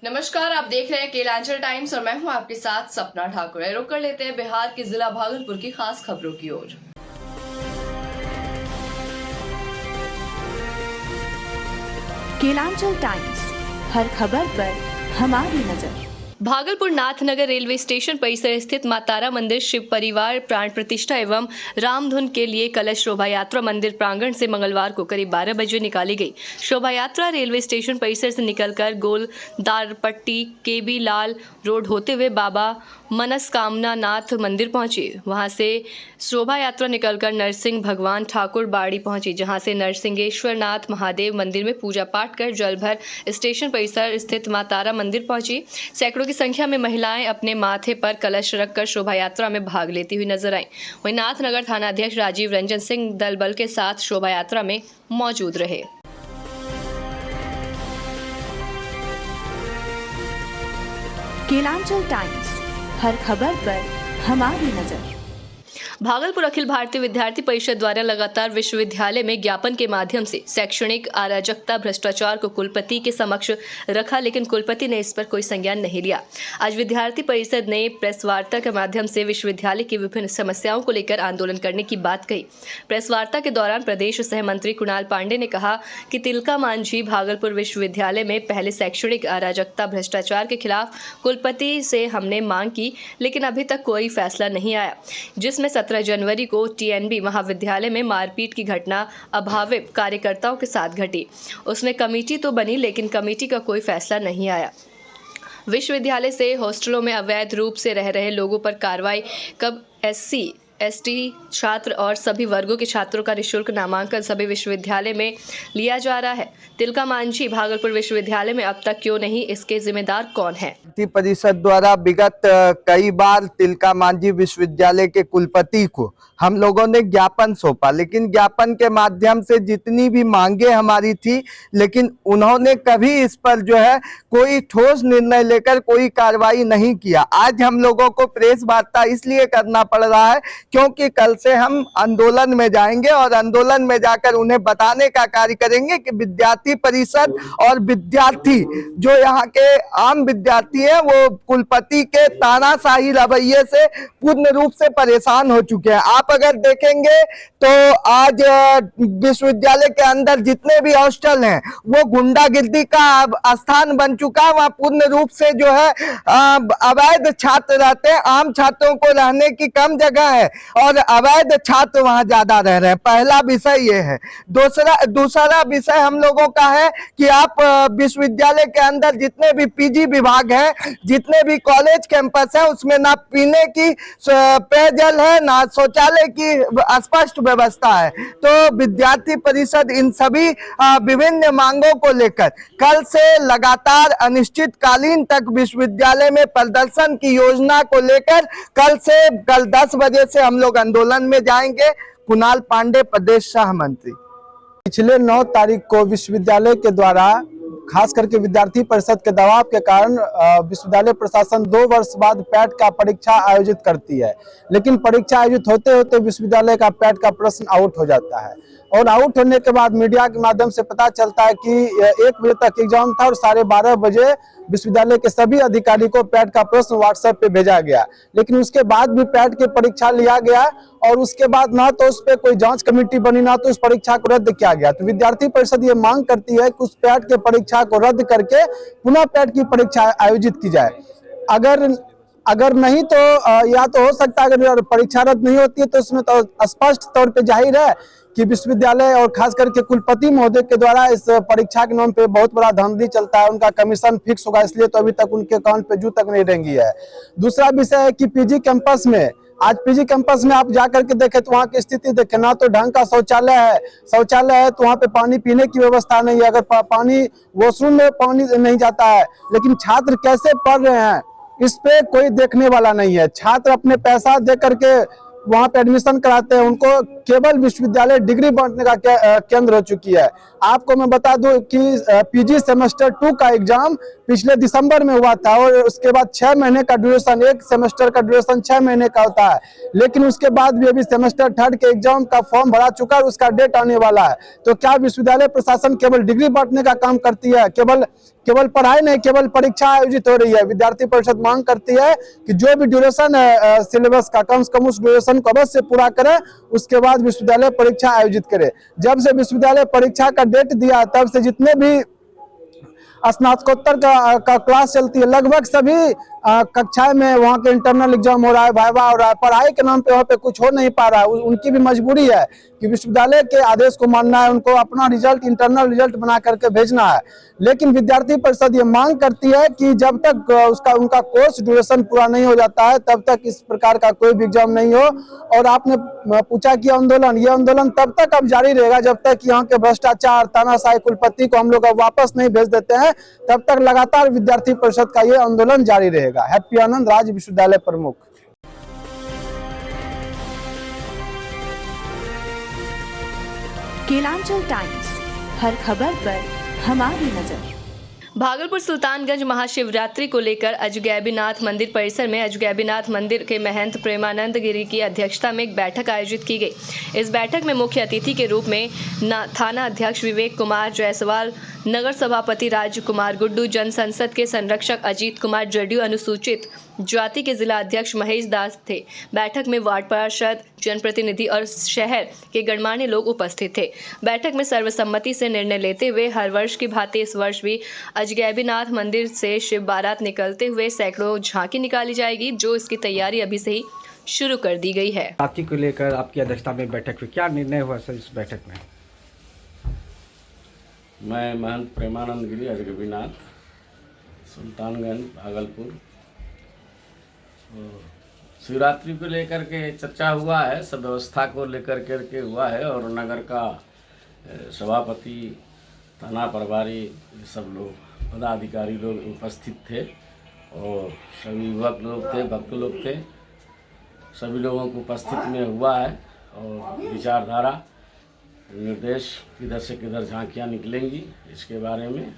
नमस्कार, आप देख रहे हैं केलांचल टाइम्स और मैं हूं आपके साथ सपना ठाकुर। रुक कर लेते हैं बिहार के जिला भागलपुर की खास खबरों की ओर। केलांचल टाइम्स, हर खबर पर हमारी नजर। भागलपुर नाथनगर रेलवे स्टेशन परिसर स्थित मां तारा मंदिर शिव परिवार प्राण प्रतिष्ठा एवं रामधुन के लिए कलश शोभा यात्रा मंदिर प्रांगण से मंगलवार को करीब 12 बजे निकाली गई। शोभा यात्रा रेलवे स्टेशन परिसर से निकलकर गोलदारपट्टी केबी लाल रोड होते हुए बाबा मनस्कामना नाथ मंदिर पहुंची। वहां से शोभा यात्रा निकलकर नरसिंह भगवान ठाकुर बाड़ी पहुंची, जहां से नरसिंहेश्वर नाथ महादेव मंदिर में पूजा पाठ कर जल भर स्टेशन परिसर स्थित मां तारा मंदिर पहुंची। सैकड़ों की संख्या में महिलाएं अपने माथे पर कलश रखकर शोभा यात्रा में भाग लेती हुई नजर आईं। वहीं नाथनगर थानाध्यक्ष राजीव रंजन सिंह दल बल के साथ शोभा यात्रा में मौजूद रहे। केलांचल टाइम्स, हर खबर पर हमारी नजर। भागलपुर अखिल भारतीय विद्यार्थी परिषद द्वारा लगातार विश्वविद्यालय में ज्ञापन के माध्यम से शैक्षणिक अराजकता भ्रष्टाचार को कुलपति के समक्ष रखा, लेकिन कुलपति ने इस पर कोई संज्ञान नहीं लिया। आज विद्यार्थी परिषद ने प्रेस वार्ता के माध्यम से विश्वविद्यालय की विभिन्न समस्याओं को लेकर आंदोलन करने की बात कही। प्रेस वार्ता के दौरान प्रदेश सह मंत्री कुणाल पांडे ने कहा कि तिलका मांझी भागलपुर विश्वविद्यालय में पहले शैक्षणिक अराजकता भ्रष्टाचार के खिलाफ कुलपति से हमने मांग की, लेकिन अभी तक कोई फैसला नहीं आया, जिसमें 17 जनवरी को टीएनबी महाविद्यालय में मारपीट की घटना अभावित कार्यकर्ताओं के साथ घटी। उसमें कमेटी तो बनी, लेकिन कमेटी का कोई फैसला नहीं आया। विश्वविद्यालय से हॉस्टलों में अवैध रूप से रह रहे लोगों पर कार्रवाई कब? SC ST छात्र और सभी वर्गों के छात्रों का निःशुल्क नामांकन सभी विश्वविद्यालय में लिया जा रहा है। तिलका मांझी भागलपुर विश्वविद्यालय में अब तक क्यों नहीं, इसके जिम्मेदार कौन है? परिषद द्वारा विगत कई बार तिलका मांझी विश्वविद्यालय के कुलपति को हम लोगों ने ज्ञापन सौंपा, लेकिन ज्ञापन के माध्यम से जितनी भी मांगे हमारी थी, लेकिन उन्होंने कभी इस पर जो है कोई ठोस निर्णय लेकर कोई कार्रवाई नहीं किया। आज हम लोगों को प्रेस वार्ता इसलिए करना पड़ रहा है क्योंकि कल से हम आंदोलन में जाएंगे और आंदोलन में जाकर उन्हें बताने का कार्य करेंगे कि विद्यार्थी परिषद और विद्यार्थी जो यहाँ के आम विद्यार्थी हैं वो कुलपति के तानाशाही रवैये से पूर्ण रूप से परेशान हो चुके हैं। आप अगर देखेंगे तो आज विश्वविद्यालय के अंदर जितने भी हॉस्टल हैं वो गुंडागिर्दी का स्थान बन चुका है। वहाँ पूर्ण रूप से जो है अवैध छात्र रहते हैं, आम छात्रों को रहने की कम जगह है और अवैध छात्र वहां ज्यादा रह रहे हैं। पहला विषय ये है। दूसरा विषय हम लोगों का है कि आप विश्वविद्यालय के अंदर जितने भी पीजी विभाग हैं, जितने भी कॉलेज कैंपस है, उसमें ना पीने की पेयजल है, ना शौचालय की स्पष्ट व्यवस्था है। तो विद्यार्थी परिषद इन सभी विभिन्न मांगों को लेकर कल से लगातार अनिश्चितकालीन तक विश्वविद्यालय में प्रदर्शन की योजना को लेकर कल 10 बजे से हम लोग आंदोलन में जाएंगे। कुणाल पांडे, प्रदेश सह मंत्री। पिछले 9 तारीख को विश्वविद्यालय के द्वारा खास करके विद्यार्थी परिषद के दबाव के कारण विश्वविद्यालय प्रशासन 2 वर्ष बाद पैट का परीक्षा आयोजित करती है, लेकिन परीक्षा आयोजित होते होते विश्वविद्यालय का पैट का प्रश्न आउट हो जाता है और आउट होने के बाद मीडिया के माध्यम से पता चलता है कि 1 बजे तक एग्जाम था और 12:30 बजे विश्वविद्यालय के सभी अधिकारी को पैट का प्रश्न व्हाट्सएप पे भेजा गया, लेकिन उसके बाद भी पैट की परीक्षा लिया गया और उसके बाद ना तो उस पर कोई जांच कमेटी बनी, ना तो उस परीक्षा को रद्द किया गया। तो विद्यार्थी परिषद ये मांग करती है कि उस पैट के परीक्षा को रद्द करके पुनः पैट की परीक्षा आयोजित की जाए। अगर नहीं तो या तो हो सकता है अगर परीक्षा रद्द नहीं होती है तो उसमें तो स्पष्ट तौर पे जाहिर है कि विश्वविद्यालय और खास करके कुलपति महोदय के द्वारा इस परीक्षा के नाम पे बहुत बड़ा धांधली चलता है। उनका कमीशन फिक्स होगा, इसलिए तो अभी तक उनके अकाउंट पे जू तक नहीं रेंगी है। दूसरा विषय है कि पीजी कैंपस में आज पीजी कैंपस में आप जाकर के देखें तो वहाँ की स्थिति देखें, ना तो ढंग का शौचालय है तो वहाँ पे पानी पीने की व्यवस्था नहीं है। अगर पानी वॉशरूम में पानी नहीं जाता है, लेकिन छात्र कैसे पढ़ रहे हैं इस पे कोई देखने वाला नहीं है। छात्र अपने पैसा दे करके वहाँ पे एडमिशन कराते हैं, उनको केवल विश्वविद्यालय डिग्री बांटने का केंद्र हो चुकी है। आपको मैं बता दूं कि पीजी सेमेस्टर 2 का एग्जाम पिछले दिसंबर में हुआ था और उसके बाद 6 महीने का ड्यूरेशन, एक सेमेस्टर का ड्यूरेशन 6 महीने का होता है, लेकिन उसके बाद भी अभी सेमेस्टर 3 के एग्जाम का फॉर्म भरा चुका है, उसका डेट आने वाला है। तो क्या विश्वविद्यालय प्रशासन केवल डिग्री बांटने का काम करती है? केवल पढ़ाई नहीं, केवल परीक्षा आयोजित हो रही है। विद्यार्थी परिषद मांग करती है कि जो भी ड्यूरेशन है सिलेबस का, कम से कम उस ड्यूरेशन को अवश्य पूरा करें, उसके बाद विश्वविद्यालय परीक्षा आयोजित करे। जब से विश्वविद्यालय परीक्षा का डेट दिया तब से जितने भी स्नातकोत्तर का क्लास चलती है, लगभग सभी कक्षाएं में वहाँ के इंटरनल एग्जाम हो रहा है, वाइवा हो रहा है। पढ़ाई के नाम पे वहाँ पे कुछ हो नहीं पा रहा है। उनकी भी मजबूरी है कि विश्वविद्यालय के आदेश को मानना है, उनको अपना रिजल्ट, इंटरनल रिजल्ट बना करके भेजना है। लेकिन विद्यार्थी परिषद ये मांग करती है कि जब तक उनका कोर्स ड्यूरेशन पूरा नहीं हो जाता है तब तक इस प्रकार का कोई भी एग्जाम नहीं हो। और आपने पूछा कि आंदोलन, ये आंदोलन तब तक अब जारी रहेगा जब तक यहाँ के भ्रष्टाचार, तानाशाही कुलपति को हम लोग अब वापस नहीं भेज देते हैं, तब तक लगातार विद्यार्थी परिषद का ये आंदोलन जारी रहेगा। हैप्पी आनंद, राज्य विश्वविद्यालय प्रमुख। केलांचल टाइम्स, हर खबर पर हमारी नजर। भागलपुर सुल्तानगंज महाशिवरात्रि को लेकर अजगैबीनाथ मंदिर परिसर में अजगैबीनाथ मंदिर के महंत प्रेमानंद गिरी की अध्यक्षता में एक बैठक आयोजित की गई। इस बैठक में मुख्य अतिथि के रूप में थाना अध्यक्ष विवेक कुमार जायसवाल, नगर सभापति राज कुमार गुड्डू, जन संसद के संरक्षक अजीत कुमार, जदयू अनुसूचित जाति के जिला अध्यक्ष महेश दास थे। बैठक में वार्ड पार्षद, जनप्रतिनिधि और शहर के गणमान्य लोग उपस्थित थे। बैठक में सर्वसम्मति से निर्णय लेते हुए हर वर्ष की भांति इस वर्ष भी अजगैबीनाथ मंदिर से शिव बारात निकलते हुए सैकड़ों झांकी निकाली जाएगी, जो इसकी तैयारी अभी से ही शुरू कर दी गई है। रात्रि को लेकर आपकी अध्यक्षता में बैठक हुई, क्या निर्णय हुआ सर इस बैठक में? मैं महंत प्रेमानंद गिरी, अजगैबीनाथ, सुल्तानगंज, भागलपुर। शिवरात्रि को लेकर के चर्चा हुआ है, सब व्यवस्था को लेकर के हुआ है और नगर का सभापति, थाना प्रभारी, सब लोग पदाधिकारी लोग उपस्थित थे और सभी युवक लोग थे, भक्त लोग थे, सभी लोगों को उपस्थित में हुआ है। और विचारधारा, निर्देश किधर से किधर झांकियाँ निकलेंगी इसके बारे में,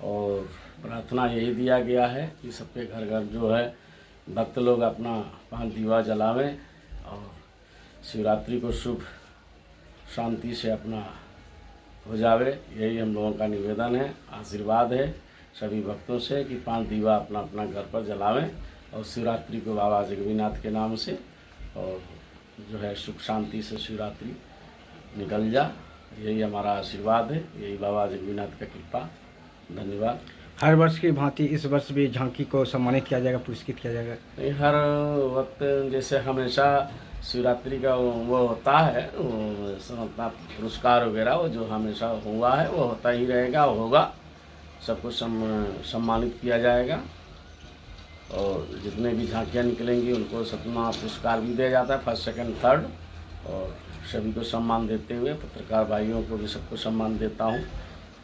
और प्रार्थना यही दिया गया है कि सबके घर घर जो है भक्त लोग अपना 5 दीवा जलावें और शिवरात्रि को शुभ शांति से अपना हो जावे। यही हम लोगों का निवेदन है, आशीर्वाद है सभी भक्तों से कि 5 दीवा अपना अपना घर पर जलावें और शिवरात्रि को बाबा अजगैबीनाथ के नाम से और जो है सुख शांति से शिवरात्रि निकल जा। यही हमारा आशीर्वाद है, यही बाबा अजगैबीनाथ का कृपा। धन्यवाद। हर वर्ष की भांति इस वर्ष भी झांकी को सम्मानित किया जाएगा, पुरस्कृत किया जाएगा? नहीं, हर वक्त जैसे हमेशा शिवरात्रि का वो होता है, पुरस्कार वगैरह वो जो हमेशा हुआ है वो होता ही रहेगा, होगा। सबको सम्मानित किया जाएगा और जितने भी झांकियाँ निकलेंगी उनको सतना पुरस्कार भी दिया जाता है, फर्स्ट, सेकंड, थर्ड। और सभी को सम्मान देते हुए पत्रकार भाइयों को भी सबको सम्मान देता हूँ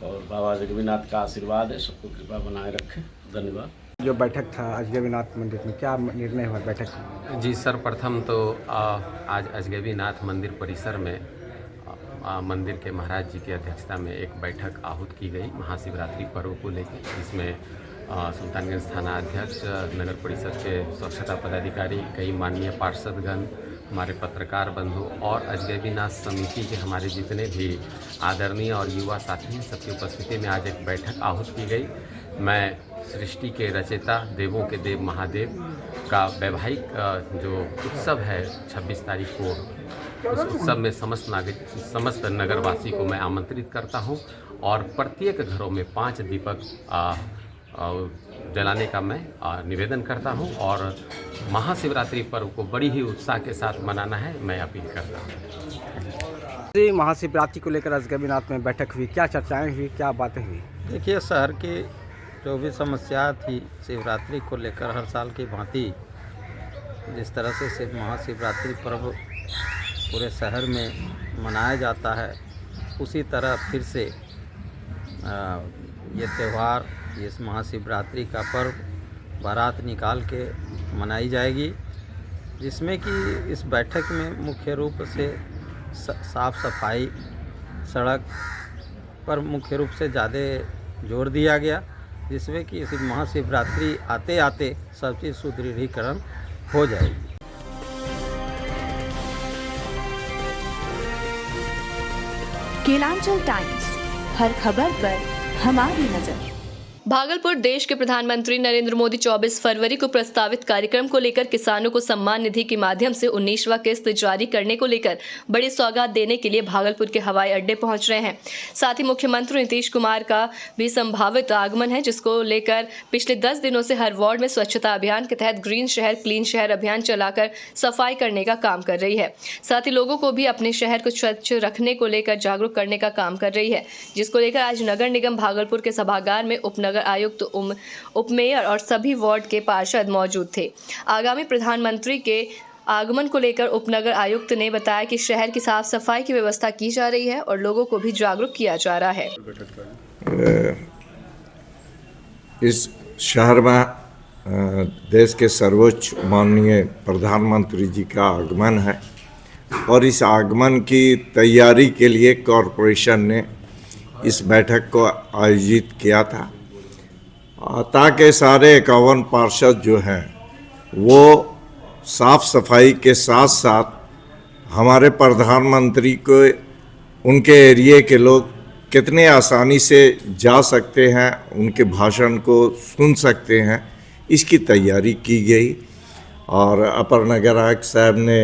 और बाबा अजगैबीनाथ का आशीर्वाद है, सबको कृपा बनाए रखें। धन्यवाद। जो बैठक था अजगैबीनाथ मंदिर में, क्या निर्णय हुआ बैठक में? जी सर, प्रथम तो आज अजगैबीनाथ मंदिर परिसर में मंदिर के महाराज जी की अध्यक्षता में एक बैठक आहूत की गई महाशिवरात्रि पर्व को लेकर, जिसमें सुल्तानगंज थाना अध्यक्ष, नगर परिषद के स्वच्छता पदाधिकारी, कई माननीय पार्षदगण, हमारे पत्रकार बंधु और अजगैबीनाथ समिति के हमारे जितने भी आदरणीय और युवा साथी हैं, सबकी उपस्थिति में आज एक बैठक आहूत की गई। मैं सृष्टि के रचयिता, देवों के देव महादेव का वैवाहिक जो उत्सव है 26 तारीख को, उस उत्सव में समस्त नगरवासी को मैं आमंत्रित करता हूं और प्रत्येक घरों में 5 दीपक जलाने का मैं निवेदन करता हूं और महाशिवरात्रि पर्व को बड़ी ही उत्साह के साथ मनाना है, मैं अपील करता हूं। महाशिवरात्रि को लेकर अजगैबीनाथ में बैठक हुई, क्या चर्चाएं हुई, क्या बातें हुई? देखिए, शहर की जो भी समस्या थी शिवरात्रि को लेकर, हर साल की भांति जिस तरह से महाशिवरात्रि पर्व पूरे शहर में मनाया जाता है, उसी तरह फिर से ये त्यौहार, इस महाशिवरात्रि का पर्व बारात निकाल के मनाई जाएगी, जिसमें कि इस बैठक में मुख्य रूप से साफ सफाई, सड़क पर मुख्य रूप से ज़्यादा जोर दिया गया, जिसमें कि इस महाशिवरात्रि आते आते सब चीज़ सुदृढ़ीकरण हो जाएगी। केलांचल टाइम्स, हर खबर पर हमारी नजर। भागलपुर देश के प्रधानमंत्री नरेंद्र मोदी 24 फरवरी को प्रस्तावित कार्यक्रम को लेकर किसानों को सम्मान निधि के माध्यम से 19वां किस्त जारी करने को लेकर बड़ी सौगात देने के लिए भागलपुर के हवाई अड्डे पहुंच रहे हैं। साथ ही मुख्यमंत्री नीतीश कुमार का भी संभावित आगमन है, जिसको लेकर पिछले 10 दिनों से हर वार्ड में स्वच्छता अभियान के तहत ग्रीन शहर क्लीन शहर अभियान चलाकर सफाई करने का काम कर रही है। साथ ही लोगों को भी अपने शहर को स्वच्छ रखने को लेकर जागरूक करने का काम कर रही है, जिसको लेकर आज नगर निगम भागलपुर के सभागार में उपनगर आयुक्त, उपमेयर और सभी वार्ड के पार्षद मौजूद थे। आगामी प्रधानमंत्री के आगमन को लेकर उपनगर आयुक्त ने बताया कि शहर की साफ सफाई की व्यवस्था की जा रही है और लोगों को भी जागरूक किया जा रहा है। इस शहर में देश के सर्वोच्च माननीय प्रधानमंत्री जी का आगमन है और इस आगमन की तैयारी के लिए कॉरपोरेशन ने इस बैठक को आयोजित किया था, ताकि सारे 51 पार्षद जो हैं वो साफ सफाई के साथ साथ हमारे प्रधानमंत्री को उनके एरिए के लोग कितने आसानी से जा सकते हैं, उनके भाषण को सुन सकते हैं, इसकी तैयारी की गई। और अपर नगर आयुक्त साहब ने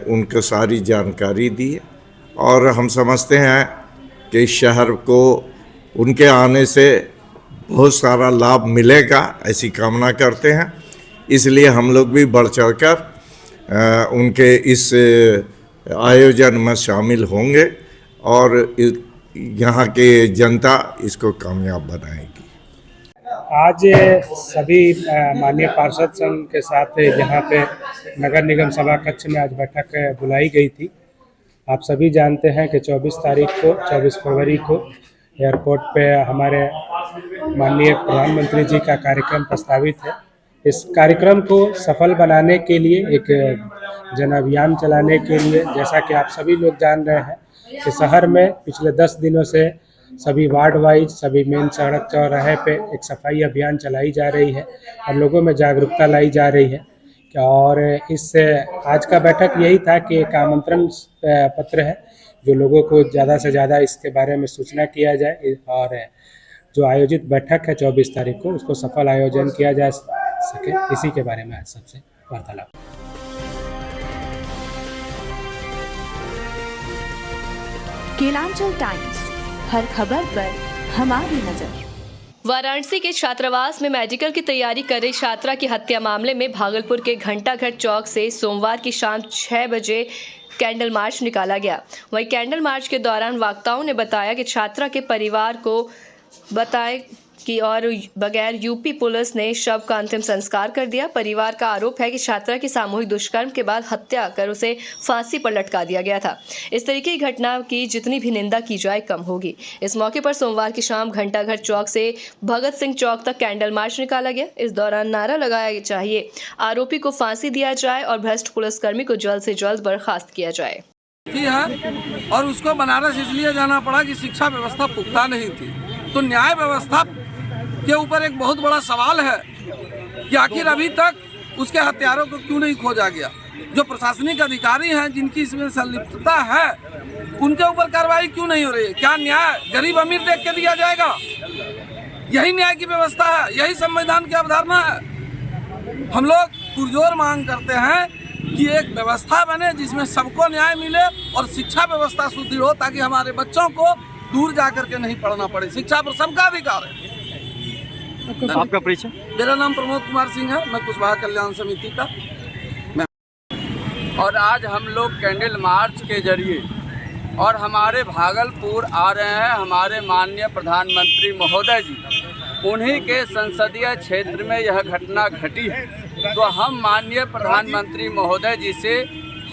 उनको सारी जानकारी दी और हम समझते हैं कि इस शहर को उनके आने से बहुत सारा लाभ मिलेगा, ऐसी कामना करते हैं। इसलिए हम लोग भी बढ़ चढ़कर उनके इस आयोजन में शामिल होंगे और यहाँ के जनता इसको कामयाब बनाएगी। आज सभी माननीय पार्षद संघ के साथ यहाँ पे नगर निगम सभा कक्ष में आज बैठक बुलाई गई थी। आप सभी जानते हैं कि 24 फरवरी को एयरपोर्ट पे हमारे माननीय प्रधानमंत्री जी का कार्यक्रम प्रस्तावित है। इस कार्यक्रम को सफल बनाने के लिए, एक जन अभियान चलाने के लिए, जैसा कि आप सभी लोग जान रहे हैं कि शहर में पिछले 10 दिनों से सभी वार्ड वाइज, सभी मेन सड़क चौराहे पे एक सफाई अभियान चलाई जा रही है और लोगों में जागरूकता लाई जा रही है। और इस आज का बैठक यही था कि एक आमंत्रण पत्र है जो लोगों को ज़्यादा से ज़्यादा इसके बारे में सूचना किया जाए और जो आयोजित बैठक है 24 तारीख को, उसको सफल आयोजन किया जा सके, इसी के बारे में आज सबसे वार्तालाप। केलांचल टाइम्स, हर खबर पर हमारी नजर। वाराणसी के छात्रावास में मेडिकल की तैयारी कर रही छात्रा की हत्या मामले में भागलपुर के घंटाघर चौक से सोमवार की शाम 6 बजे कैंडल मार्च निकाला गया। वहीं कैंडल मार्च के दौरान वक्ताओं ने बताया कि छात्रा के परिवार को बताए कि और बगैर यूपी पुलिस ने शव का अंतिम संस्कार कर दिया। परिवार का आरोप है कि छात्रा की सामूहिक दुष्कर्म के बाद हत्या कर उसे फांसी पर लटका दिया गया था। इस तरीके की घटना की जितनी भी निंदा की जाए कम होगी। इस मौके पर सोमवार की शाम घंटाघर चौक से भगत सिंह चौक तक कैंडल मार्च निकाला गया। इस दौरान नारा लगाया चाहिए, आरोपी को फांसी दिया जाए और भ्रष्ट पुलिसकर्मी को जल्द से जल्द बर्खास्त किया जाए। है और उसको बनारस इसलिए जाना पड़ा कि शिक्षा व्यवस्था पुख्ता नहीं थी। तो न्याय व्यवस्था के ऊपर एक बहुत बड़ा सवाल है कि आखिर अभी तक उसके हत्यारों को क्यों नहीं खोजा गया। जो प्रशासनिक अधिकारी हैं जिनकी इसमें संलिप्तता है, उनके ऊपर कार्रवाई क्यों नहीं हो रही है? क्या न्याय गरीब अमीर देख के दिया जाएगा? यही न्याय की व्यवस्था है, यही संविधान की अवधारणा है। हम लोग पुरजोर मांग करते हैं कि एक व्यवस्था बने जिसमें सबको न्याय मिले और शिक्षा व्यवस्था सुदृढ़ हो, ताकि हमारे बच्चों को दूर जा करके नहीं पढ़ना पड़े। शिक्षा पर सबका अधिकार है। आपका परिचय? मेरा नाम प्रमोद कुमार सिंह है, मैं कुशवाहा कल्याण समिति का और आज हम लोग कैंडल मार्च के जरिए और हमारे भागलपुर आ रहे हैं हमारे माननीय प्रधानमंत्री महोदय जी, उन्हीं के संसदीय क्षेत्र में यह घटना घटी है। तो हम माननीय प्रधानमंत्री महोदय जी से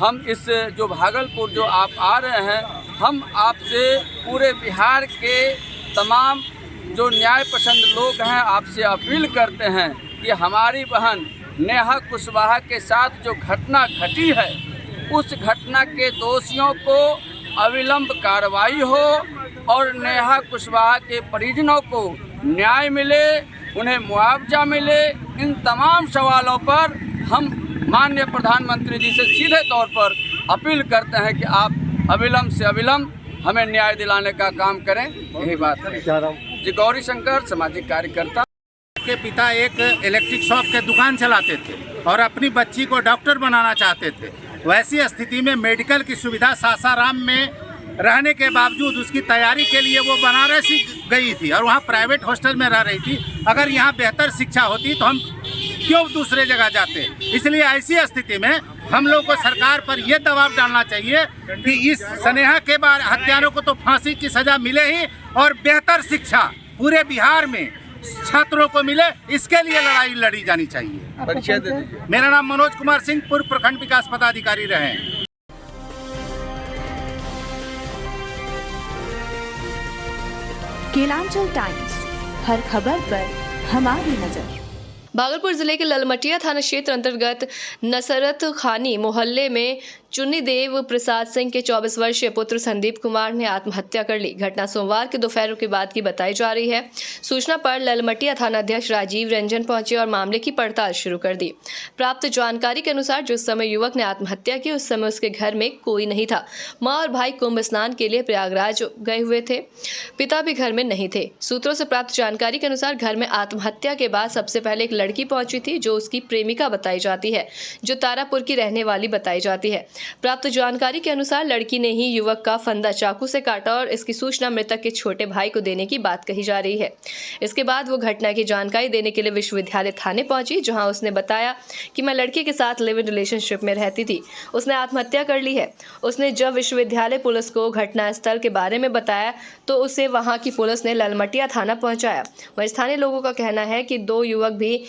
हम इस जो भागलपुर जो आप आ रहे हैं, हम आपसे पूरे बिहार के तमाम जो न्याय पसंद लोग हैं आपसे अपील करते हैं कि हमारी बहन नेहा कुशवाहा के साथ जो घटना घटी है उस घटना के दोषियों को अविलंब कार्रवाई हो और नेहा कुशवाहा के परिजनों को न्याय मिले, उन्हें मुआवजा मिले। इन तमाम सवालों पर हम माननीय प्रधानमंत्री जी से सीधे तौर पर अपील करते हैं कि आप अविलंब से अविलंब हमें न्याय दिलाने का काम करें। यही बात है जी। गौरी शंकर, सामाजिक कार्यकर्ता। के पिता एक इलेक्ट्रिक शॉप के दुकान चलाते थे और अपनी बच्ची को डॉक्टर बनाना चाहते थे। वैसी स्थिति में मेडिकल की सुविधा सासाराम में रहने के बावजूद उसकी तैयारी के लिए वो बनारस ही गई थी और वहाँ प्राइवेट हॉस्टल में रह रही थी। अगर यहाँ बेहतर शिक्षा होती तो हम क्यों दूसरे जगह जाते। इसलिए ऐसी स्थिति में हम लोग को सरकार पर यह दबाव डालना चाहिए कि इस स्नेहा के बाद हत्यारों को तो फांसी की सजा मिले ही और बेहतर शिक्षा पूरे बिहार में छात्रों को मिले, इसके लिए लड़ाई लड़ी जानी चाहिए। परिचय दे दीजिए। मेरा नाम मनोज कुमार सिंह, पूर्व प्रखंड विकास पदाधिकारी रहे। केलांचल टाइम्स, हर खबर पर हमारी नजर। भागलपुर जिले के ललमटिया थाना क्षेत्र अंतर्गत नसरत खानी मोहल्ले में चुन्नी देव प्रसाद सिंह के 24 वर्षीय पुत्र संदीप कुमार ने आत्महत्या कर ली। घटना सोमवार के दोपहर के बाद की बताई जा रही है। सूचना पर ललमटिया थाना अध्यक्ष राजीव रंजन पहुंचे और मामले की पड़ताल शुरू कर दी। प्राप्त जानकारी के अनुसार जिस समय युवक ने आत्महत्या की उस समय उसके घर में कोई नहीं था। मां और भाई कुंभ स्नान के लिए प्रयागराज गए हुए थे, पिता भी घर में नहीं थे। सूत्रों से प्राप्त जानकारी के अनुसार घर में आत्महत्या के बाद सबसे पहले एक लड़की पहुंची थी जो उसकी प्रेमिका बताई जाती है, जो तारापुर की रहने वाली बताई जाती है। प्राप्त जानकारी के अनुसार लड़की ने ही युवक का फंदा चाकू से काटा और इसकी सूचना मृतक के छोटे भाई को देने की बात कही जा रही है। इसके बाद वो घटना की जानकारी देने के लिए विश्वविद्यालय थाने पहुंची, जहां उसने बताया कि मैं लड़के के साथ लिव इन रिलेशनशिप में रहती थी, उसने आत्महत्या कर ली है। उसने जब विश्वविद्यालय पुलिस को घटनास्थल के बारे में बताया तो उसे वहां की पुलिस ने ललमटिया थाना पहुंचाया। वहीं स्थानीय लोगों का कहना है कि 2 युवक भी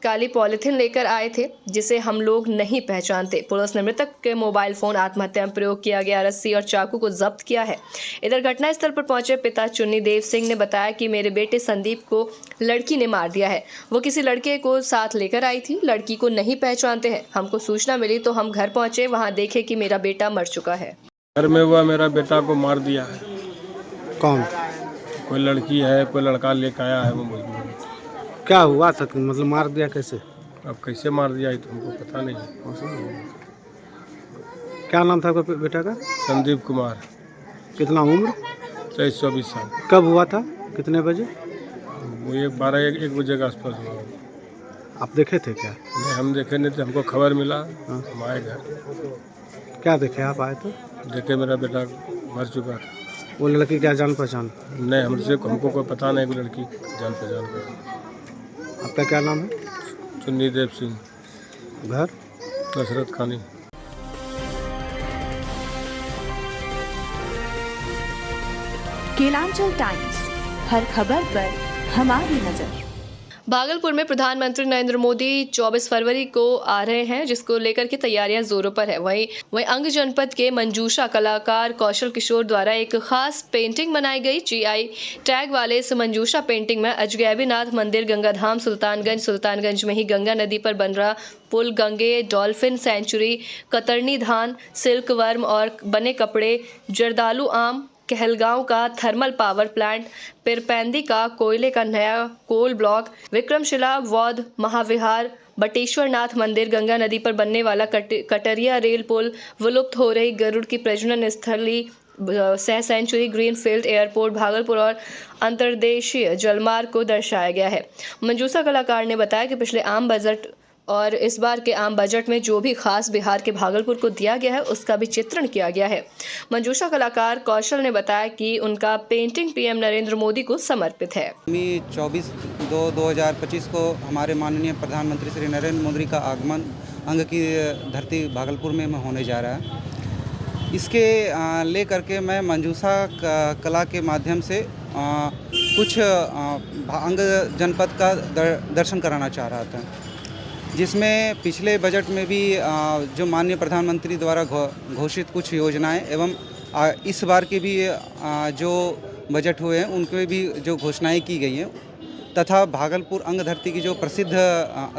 काली पॉलिथीन लेकर आए थे जिसे हम लोग नहीं पहचानते। पुलिस ने मृतक के मोबाइल फोन, आत्महत्या में प्रयोग किया गया रस्सी और चाकू को जब्त किया है। इधर घटनास्थल पर पहुंचे पिता चुन्नी देव सिंह ने बताया कि मेरे बेटे संदीप को लड़की ने मार दिया है। वो किसी लड़के को साथ लेकर आई थी, लड़की को नहीं पहचानते हैं। हमको सूचना मिली तो हम घर पहुंचे, वहाँ देखे कि मेरा बेटा मर चुका है। घर में हुआ मेरा बेटा को मार दिया है। कौन? कोई लड़की है, कोई लड़का लेकर आया है। वो क्या हुआ था, मतलब मार दिया कैसे? अब कैसे मार दिया है तो हमको पता नहीं। क्या नाम था आपका बेटा का? संदीप कुमार। कितना उम्र? 23-24 साल। कब हुआ था, कितने बजे? वो 12-1 बजे के आसपास हुआ। आप देखे थे क्या? नहीं, हम देखे नहीं थे, हमको खबर मिला। हम आए घर। क्या देखे आप आए तो? देखे मेरा बेटा मर चुका था। वो लड़की क्या जान पहचान? नहीं, हमको कोई पता नहीं। कोई लड़की जान पहचान कर। आपका क्या नाम है? चुन्नी देव सिंह। घर? नसरत खानी। केलांचल टाइम्स, हर खबर पर हमारी नजर। भागलपुर में प्रधानमंत्री नरेंद्र मोदी 24 फरवरी को आ रहे हैं, जिसको लेकर की तैयारियां जोरों पर है। वहीं अंग जनपद के मंजूषा कलाकार कौशल किशोर द्वारा एक खास पेंटिंग बनाई गई। GI टैग वाले इस मंजूषा पेंटिंग में अजगैबीनाथ मंदिर, गंगाधाम, सुल्तानगंज में ही गंगा नदी पर बन रहा पुल, गंगे डॉल्फिन सेंचुरी, कतरनी धान, सिल्क वर्म और बने कपड़े, जर्दालू आम, कहलगांव का थर्मल पावर प्लांट, पिरपैंदी का कोयले का नया कोल ब्लॉक, विक्रमशिला बौद्ध महाविहार, बटेश्वर नाथ मंदिर, गंगा नदी पर बनने वाला कटरिया रेल पुल, विलुप्त हो रही गरुड़ की प्रजनन स्थली सह सेंचुरी, ग्रीनफील्ड एयरपोर्ट भागलपुर और अंतर्देशीय जलमार्ग को दर्शाया गया है। मंजूषा कलाकार ने बताया कि पिछले आम बजट और इस बार के आम बजट में जो भी खास बिहार के भागलपुर को दिया गया है उसका भी चित्रण किया गया है। मंजूषा कलाकार कौशल ने बताया कि उनका पेंटिंग PM नरेंद्र मोदी को समर्पित है। 24/2/2025 को हमारे माननीय प्रधानमंत्री श्री नरेंद्र मोदी का आगमन अंग की धरती भागलपुर में होने जा रहा है। इसके ले करके मैं मंजूषा कला के माध्यम से कुछ अंग जनपद का दर्शन कराना चाह रहा था, जिसमें पिछले बजट में भी जो माननीय प्रधानमंत्री द्वारा घोषित कुछ योजनाएं एवं इस बार के भी जो बजट हुए हैं उनके भी जो घोषणाएं की गई हैं, तथा भागलपुर अंग धरती की जो प्रसिद्ध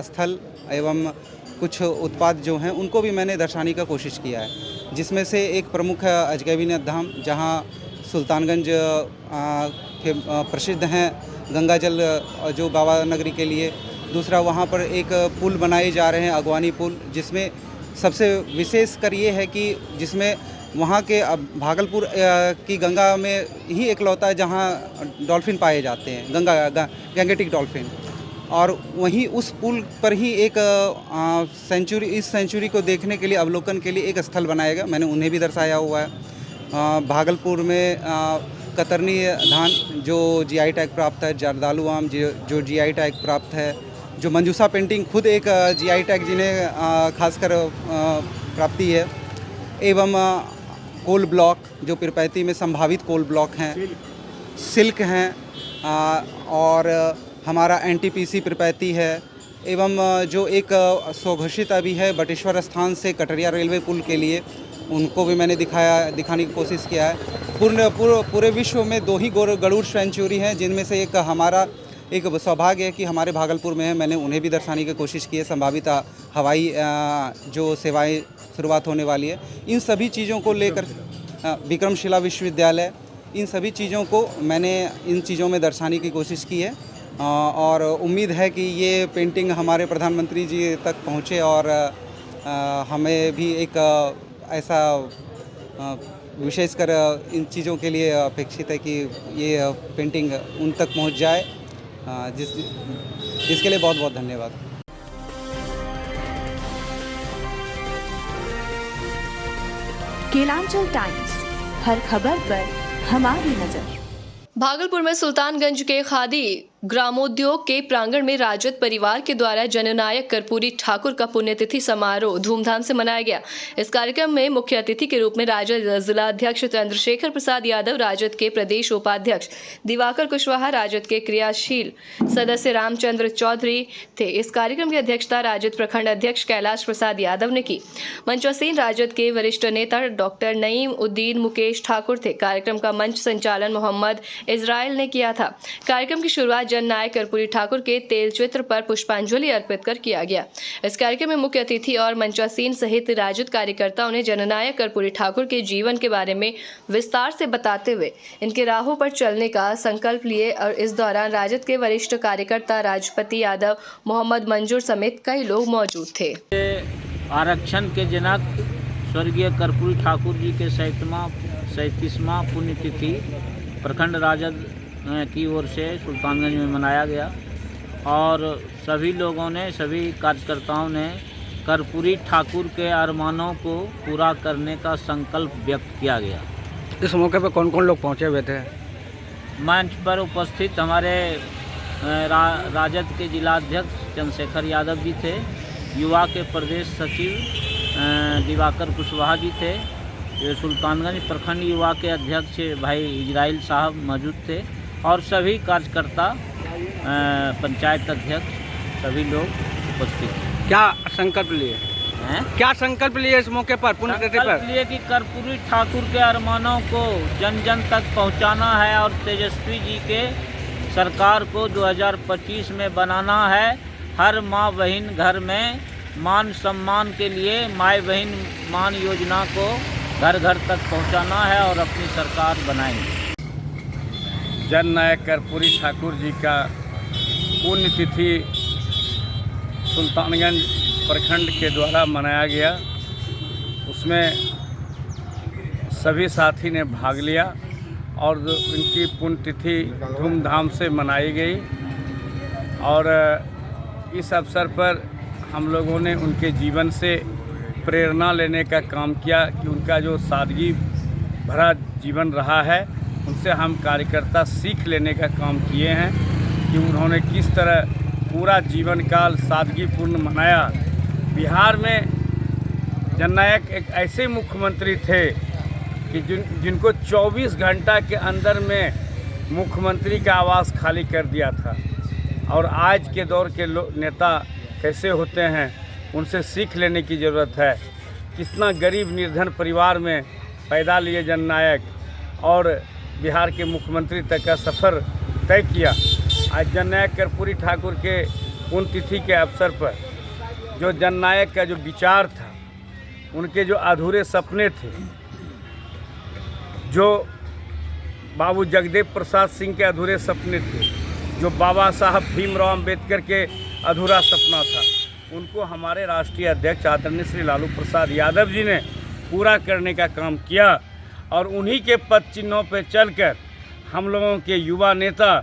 स्थल एवं कुछ उत्पाद जो हैं उनको भी मैंने दर्शाने का कोशिश किया है, जिसमें से एक प्रमुख है अजगैबीनाथ धाम, जहाँ सुल्तानगंज के प्रसिद्ध हैं गंगा जल जो बाबा नगरी के लिए। दूसरा वहाँ पर एक पुल बनाए जा रहे हैं, अगवानी पुल, जिसमें सबसे विशेष कर ये है कि जिसमें वहाँ के भागलपुर की गंगा में ही इकलौता है जहाँ डॉल्फिन पाए जाते हैं, गैंगेटिक डॉल्फिन। और वहीं उस पुल पर ही एक इस सेंचुरी को देखने के लिए, अवलोकन के लिए एक स्थल बनाया गया, मैंने उन्हें भी दर्शाया हुआ है। भागलपुर में कतरनी धान जो GI टैग प्राप्त है, जर्दालू आम जो GI टैग प्राप्त है, जो मंजूसा पेंटिंग खुद एक GI टैग जिन्हें खासकर प्राप्ति है, एवं कोल ब्लॉक जो पिरपैती में संभावित कोल ब्लॉक हैं, सिल्क हैं, और हमारा NTPC पिरपैती है, एवं जो एक स्वघोषित अभी है बटेश्वर स्थान से कटरिया रेलवे पुल के लिए, उनको भी मैंने दिखाने की कोशिश किया है। पूरे विश्व में 2 ही गरुड़ सेंचुरी हैं, जिनमें से एक हमारा एक सौभाग्य है कि हमारे भागलपुर में है, मैंने उन्हें भी दर्शाने की कोशिश की है। संभावित हवाई जो सेवाएं शुरुआत होने वाली है, इन सभी चीज़ों को लेकर विक्रमशिला विश्वविद्यालय, इन सभी चीज़ों को मैंने इन चीज़ों में दर्शाने की कोशिश की है, और उम्मीद है कि ये पेंटिंग हमारे प्रधानमंत्री जी तक पहुँचे और हमें भी एक ऐसा विशेषकर इन चीज़ों के लिए अपेक्षित है कि ये पेंटिंग उन तक पहुँच जाए, जिसके लिए बहुत बहुत धन्यवाद। केलांचल टाइम्स, हर खबर पर हमारी नजर। भागलपुर में सुल्तानगंज के खादी ग्रामोद्योग के प्रांगण में राजद परिवार के द्वारा जननायक कर्पूरी ठाकुर का पुण्यतिथि समारोह धूमधाम से मनाया गया। इस कार्यक्रम में मुख्य अतिथि के रूप में राजद जिला अध्यक्ष चंद्रशेखर प्रसाद यादव, राजद के प्रदेश उपाध्यक्ष दिवाकर कुशवाहा, राजद के क्रियाशील सदस्य रामचंद्र चौधरी थे। इस कार्यक्रम की अध्यक्षता राजद प्रखंड अध्यक्ष कैलाश प्रसाद यादव ने की। मंचासीन राजद के वरिष्ठ नेता डॉक्टर नईम उद्दीन मुकेश ठाकुर थे। कार्यक्रम का मंच संचालन मोहम्मद इजराइल ने किया था। कार्यक्रम की शुरुआत जननायक कर्पूरी ठाकुर के तेल चित्र पर पुष्पांजलि अर्पित कर किया गया। इस कार्यक्रम में मुख्य अतिथि और मंचासीन सहित राजद कार्यकर्ताओं ने जननायक कर्पूरी ठाकुर के जीवन के बारे में विस्तार से बताते हुए इनके राहों पर चलने का संकल्प लिए और इस दौरान राजद के वरिष्ठ कार्यकर्ता राजपति यादव, मोहम्मद मंजूर समेत कई लोग मौजूद थे। आरक्षण के जनक स्वर्गीय कर्पूरी ठाकुर जी के 37वां पुण्यतिथि प्रखंड राजद की ओर से सुल्तानगंज में मनाया गया और सभी लोगों ने, सभी कार्यकर्ताओं ने कर्पूरी ठाकुर के अरमानों को पूरा करने का संकल्प व्यक्त किया गया। इस मौके पर कौन कौन लोग पहुंचे हुए थे? मंच पर उपस्थित हमारे राजद के जिलाध्यक्ष चंद्रशेखर यादव जी थे, युवा के प्रदेश सचिव दिवाकर कुशवाहा जी थे, सुल्तानगंज प्रखंड युवा के अध्यक्ष भाई इजराइल साहब मौजूद थे और सभी कार्यकर्ता, पंचायत अध्यक्ष, सभी लोग उपस्थित थे। क्या संकल्प लिए हैं? क्या संकल्प लिए इस मौके पर, पुण्यतिथि पर? संकल्प लिए कि कर्पूरी ठाकुर के अरमानों को जन जन तक पहुंचाना है और तेजस्वी जी के सरकार को 2025 में बनाना है। हर माँ बहन घर में मान सम्मान के लिए माई बहन मान योजना को घर घर तक पहुंचाना है और अपनी सरकार बनाएंगे। जननायक कर्पूरी ठाकुर जी का पुण्यतिथि सुल्तानगंज प्रखंड के द्वारा मनाया गया। उसमें सभी साथी ने भाग लिया और उनकी पुण्यतिथि धूमधाम से मनाई गई और इस अवसर पर हम लोगों ने उनके जीवन से प्रेरणा लेने का काम किया कि उनका जो सादगी भरा जीवन रहा है उनसे हम कार्यकर्ता सीख लेने का काम किए हैं कि उन्होंने किस तरह पूरा जीवन काल सादगीपूर्ण मनाया। बिहार में जननायक एक ऐसे मुख्यमंत्री थे कि जिनको 24 घंटा के अंदर में मुख्यमंत्री का आवास खाली कर दिया था और आज के दौर के नेता कैसे होते हैं उनसे सीख लेने की ज़रूरत है। कितना गरीब निर्धन परिवार में पैदा लिए जननायक और बिहार के मुख्यमंत्री तक का सफ़र तय किया। आज जननायक कर्पूरी ठाकुर के पुण्यतिथि के अवसर पर जो जननायक का जो विचार था, उनके जो अधूरे सपने थे, जो बाबू जगदेव प्रसाद सिंह के अधूरे सपने थे, जो बाबा साहब भीमराव अम्बेडकर के अधूरा सपना था, उनको हमारे राष्ट्रीय अध्यक्ष आदरणीय श्री लालू प्रसाद यादव जी ने पूरा करने का काम किया। और उन्हीं के पद चिन्हों पर चलकर हम लोगों के युवा नेता,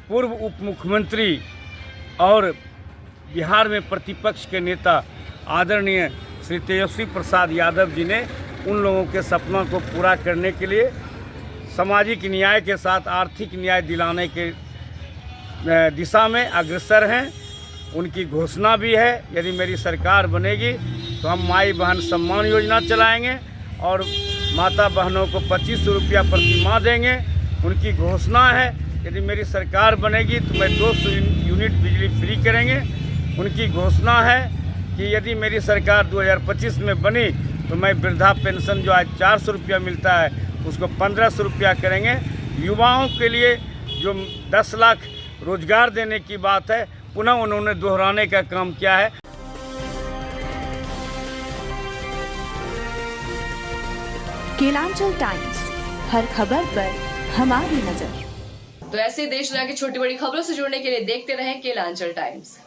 पूर्व उप मुख्यमंत्री और बिहार में प्रतिपक्ष के नेता आदरणीय श्री तेजस्वी प्रसाद यादव जी ने उन लोगों के सपनों को पूरा करने के लिए सामाजिक न्याय के साथ आर्थिक न्याय दिलाने के दिशा में अग्रसर हैं। उनकी घोषणा भी है, यदि मेरी सरकार बनेगी तो हम माई बहन सम्मान योजना चलाएंगे और माता बहनों को 2500 रुपया प्रति माह देंगे। उनकी घोषणा है, यदि मेरी सरकार बनेगी तो मैं 200 यूनिट बिजली फ्री करेंगे। उनकी घोषणा है कि यदि मेरी सरकार 2025 में बनी तो मैं वृद्धा पेंशन जो आज 400 रुपया मिलता है उसको 1500 रुपया करेंगे। युवाओं के लिए जो 10 लाख रोजगार देने की बात है, पुनः उन्होंने दोहराने का काम किया है। केलांचल टाइम्स, हर खबर पर हमारी नजर। तो ऐसे देश दुनिया की छोटी बड़ी खबरों से जुड़ने के लिए देखते रहें केलांचल टाइम्स।